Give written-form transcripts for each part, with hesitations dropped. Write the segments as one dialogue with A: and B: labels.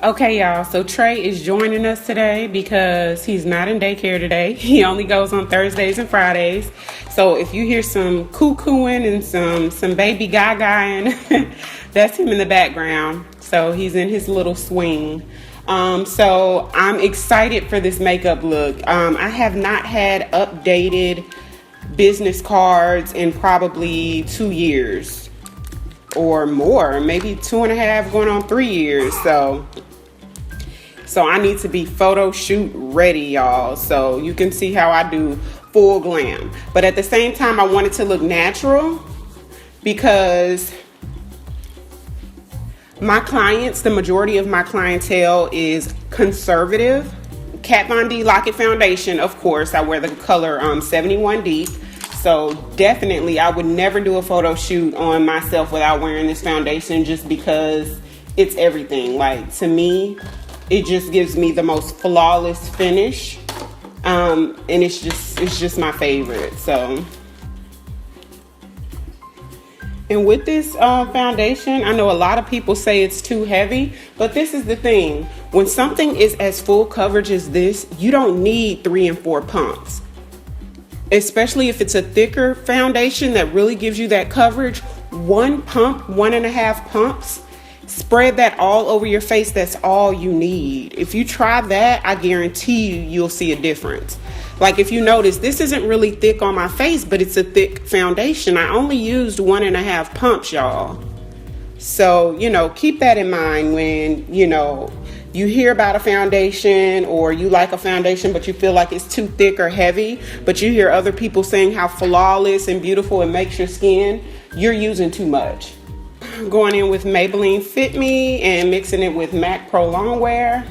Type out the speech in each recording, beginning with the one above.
A: Okay, y'all, so Trey is joining us today because he's not in daycare today. He only goes on Thursdays and Fridays. So if you hear some cuckooing and some baby gaga, that's him in the background. So he's in his little swing. So I'm excited for this makeup look. I have not had updated business cards in probably 2 years or more, maybe 2.5 going on 3 years. So I need to be photo shoot ready, y'all. So you can see how I do full glam. But at the same time, I want it to look natural because my clients, the majority of my clientele is conservative. Kat Von D Lock-It Foundation, of course. I wear the color 71 Deep. So definitely, I would never do a photo shoot on myself without wearing this foundation just because it's everything. Like, to me, it just gives me the most flawless finish. And it's just my favorite. So, and with this foundation, I know a lot of people say it's too heavy, but this is the thing. When something is as full coverage as this, you don't need 3 and 4 pumps. Especially if it's a thicker foundation that really gives you that coverage. 1 pump, 1.5 pumps, spread that all over your face. That's all you need. If you try that, I guarantee you'll see a difference. Like, if you notice, this isn't really thick on my face, but it's a thick foundation. I only used 1.5 pumps, y'all. So, keep that in mind when, you hear about a foundation, or you like a foundation but you feel like it's too thick or heavy, but you hear other people saying how flawless and beautiful it makes your skin. You're using too much. Going in with Maybelline Fit Me and mixing it with MAC Pro Longwear.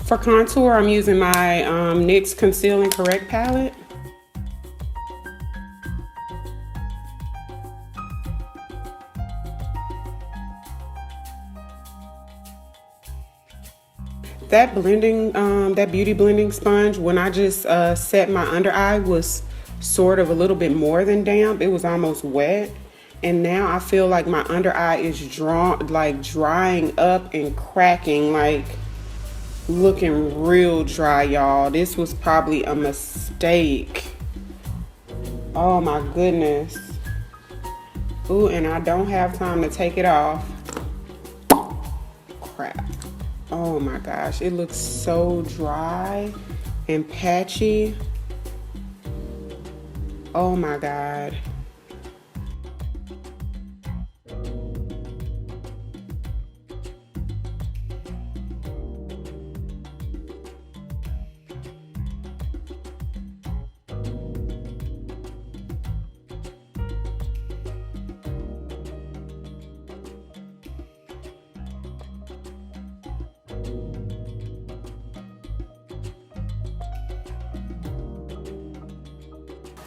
A: For contour, I'm using my NYX Conceal and Correct palette. That that beauty blending sponge, when I just set my under eye, was sort of a little bit more than damp. It was almost wet. And now I feel like my under eye is drying up and cracking, like looking real dry, y'all. This was probably a mistake. Oh my goodness. Ooh, and I don't have time to take it off. Crap. Oh my gosh, it looks so dry and patchy. Oh my God.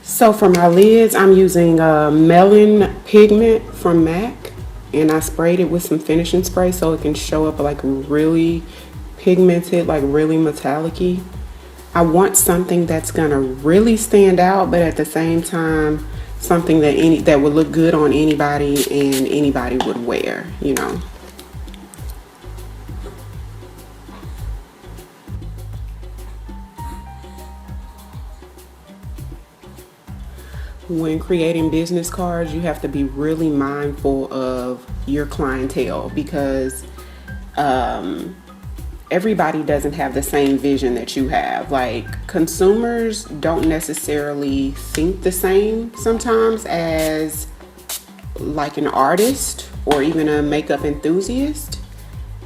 A: So for my lids, I'm using Melon Pigment from MAC, and I sprayed it with some finishing spray so it can show up like really pigmented, like really metallic-y. I want something that's gonna really stand out, but at the same time, something that would look good on anybody and anybody would wear, When creating business cards, you have to be really mindful of your clientele because everybody doesn't have the same vision that you have. Like, consumers don't necessarily think the same sometimes as like an artist or even a makeup enthusiast.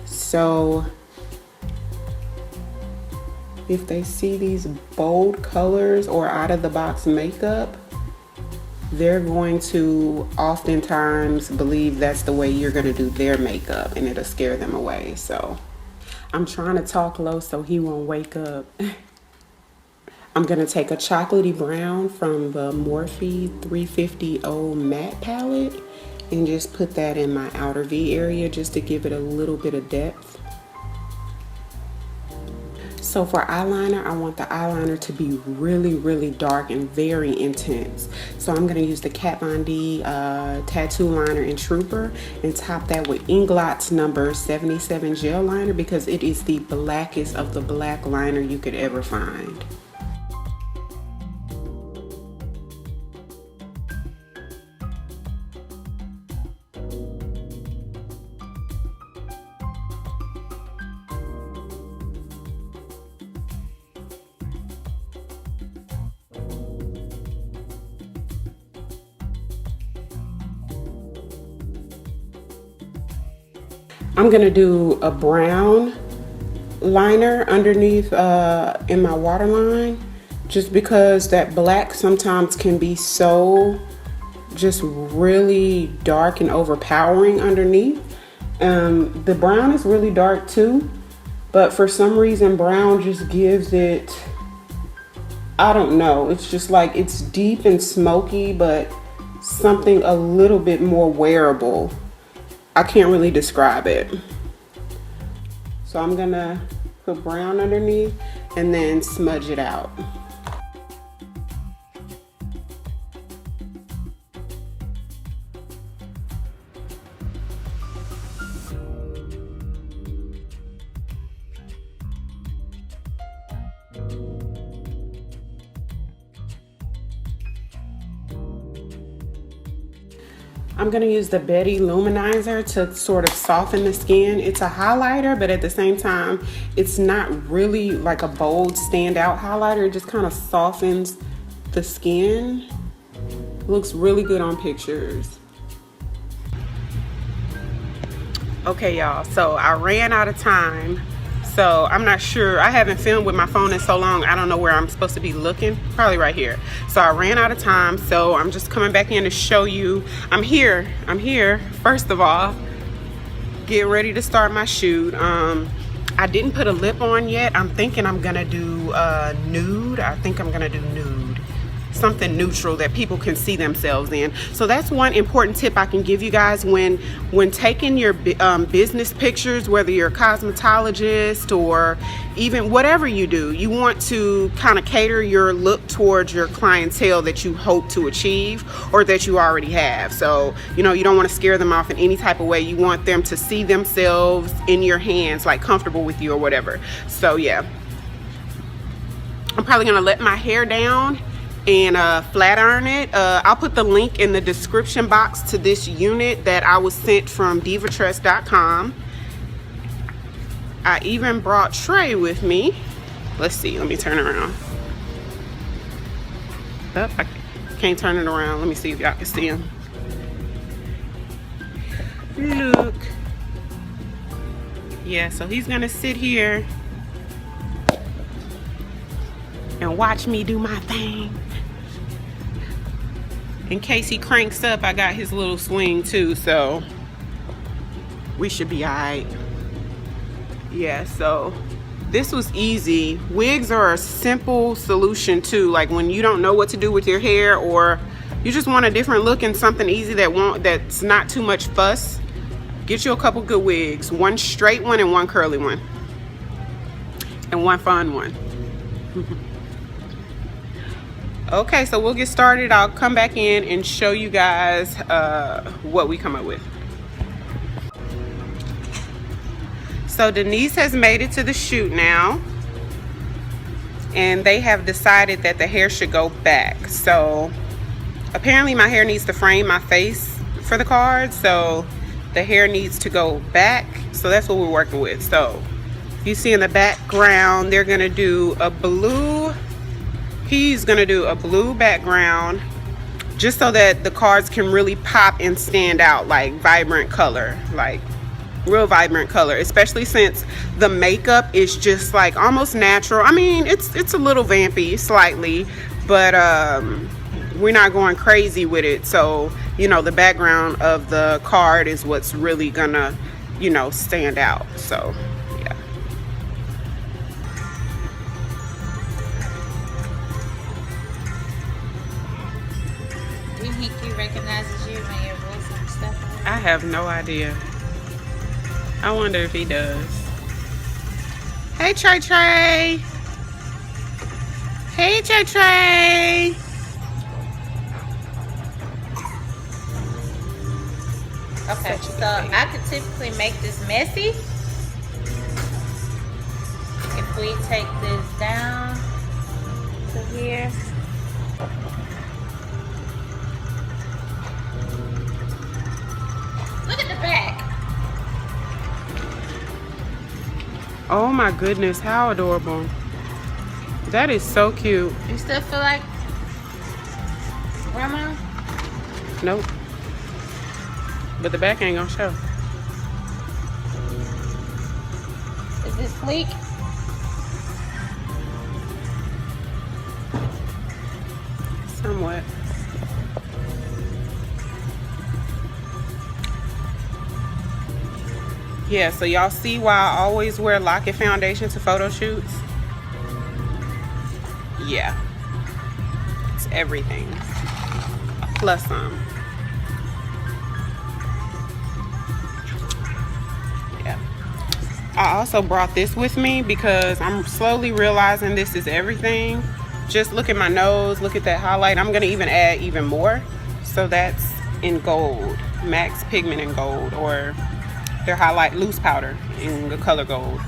A: So if they see these bold colors or out of the box makeup, they're going to oftentimes believe that's the way you're going to do their makeup, and it'll scare them away. So I'm trying to talk low so he won't wake up. I'm going to take a chocolatey brown from the Morphe 350O matte palette and just put that in my outer V area just to give it a little bit of depth. So for eyeliner, I want the eyeliner to be really, really dark and very intense. So I'm going to use the Kat Von D Tattoo Liner in Trooper and top that with Inglot's number 77 gel liner because it is the blackest of the black liner you could ever find. I'm gonna do a brown liner underneath in my waterline, just because that black sometimes can be so just really dark and overpowering underneath. The brown is really dark too, but for some reason brown just gives it, I don't know, it's just like it's deep and smoky, but something a little bit more wearable. I can't really describe it. So I'm gonna put brown underneath and then smudge it out. I'm gonna use the Betty Luminizer to sort of soften the skin. It's a highlighter, but at the same time, it's not really like a bold standout highlighter. It just kind of softens the skin. It looks really good on pictures. Okay, y'all, so I ran out of time. So I'm not sure, I haven't filmed with my phone in so long, I don't know where I'm supposed to be looking, probably right here. So I ran out of time, so I'm just coming back in to show you, I'm here, first of all, getting ready to start my shoot. I didn't put a lip on yet. I'm thinking I'm gonna do nude. I think I'm gonna do nude. Something neutral that people can see themselves in. So that's one important tip I can give you guys when taking your business pictures, whether you're a cosmetologist or even whatever you do, you want to kind of cater your look towards your clientele that you hope to achieve or that you already have. So, you know, you don't want to scare them off in any type of way. You want them to see themselves in your hands, like comfortable with you or whatever. So yeah, I'm probably gonna let my hair down and flat iron it. I'll put the link in the description box to this unit that I was sent from divatress.com. I even brought Trey with me. Let's see, let me turn around. Oh, I can't turn it around. Let me see if y'all can see him. Look. Yeah, so he's gonna sit here and watch me do my thing. In case he cranks up, I got his little swing too, so we should be all right. Yeah, so this was easy. Wigs are a simple solution too, like when you don't know what to do with your hair or you just want a different look and something easy that's not too much fuss. Get you a couple good wigs, one straight one and one curly one, and one fun one. Okay, so we'll get started. I'll come back in and show you guys what we come up with. So Denise has made it to the shoot now, and they have decided that the hair should go back. So apparently my hair needs to frame my face for the card, so the hair needs to go back. So that's what we're working with. So you see in the background, they're gonna do a blue, he's gonna do a blue background just so that the cards can really pop and stand out, like vibrant color, like Real vibrant color, especially since the makeup is just like almost natural. I mean, it's a little vampy slightly, but we're not going crazy with it. So, you know, the background of the card is what's really gonna, you know, stand out. So, yeah.
B: Do you think he recognizes you when your voice and stuff?
A: I have no idea. I wonder if he does. Hey, Trey Trey. Hey, Trey Trey.
B: Okay, so I could typically make this messy if we take this down to here. Look at the back.
A: Oh my goodness, how adorable. That is so cute.
B: You still feel like grandma?
A: Nope. But the back ain't gonna show.
B: Is this sleek?
A: Somewhat. Yeah, so y'all see why I always wear Lock-It foundation to photo shoots? Yeah. It's everything. Plus some. Yeah. I also brought this with me because I'm slowly realizing this is everything. Just look at my nose, look at that highlight. I'm gonna even add even more. So that's in gold, max pigment in gold, or their highlight loose powder in the color gold.